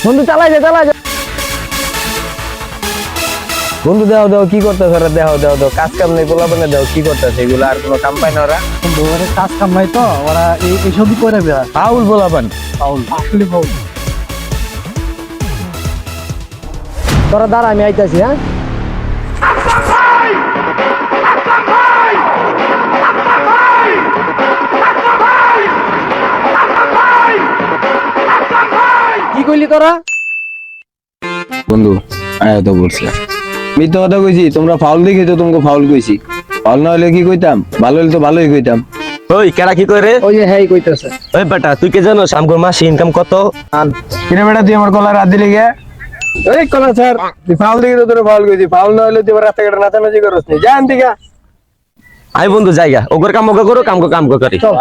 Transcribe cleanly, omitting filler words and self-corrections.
বন্ধু চালাই যা বন্ধু দেও দেও কি করতেছ ওরা দেও দেও দেও কাজ কাম নেই বলা বলে দেও কি করতেছে এগুলো আর কোনো কাম পায় না ওরা বন্ধু ওরা কাজ কাম নাই তো ওরা এইসবই করে বেড়া ফাউল বলাবান পাউল আসলে পাউল। তোরা দাঁড়া আমি আইতাছি হ্যাঁ কি কইলি তোরা বন্ধু আয় তো বলছি মিথ্যা কথা কইছি তোমরা ফাউল দেখি তো তোমাকে ফাউল কইছি ফাউল না হলে কি কইতাম ভালো হলে তো ভালোই কইতাম ওই কেরা কি করে ওই যে হ্যাঁ কইতেছে ওই বেটা তুই কে জানো আমগো মাসে ইনকাম কত? কিরে বেটা তুই আমার গলায় রাত দিলি গে এই কলা স্যার তুই ফাউল দেখি তো তোরা ফাউল কইছি ফাউল না হলে তুই রাস্তাঘাটে নাচানাচি করছ নি জান দিগা আই বন্ধু জায়গা ওগর কাম ওগো করো কাম কো করি চল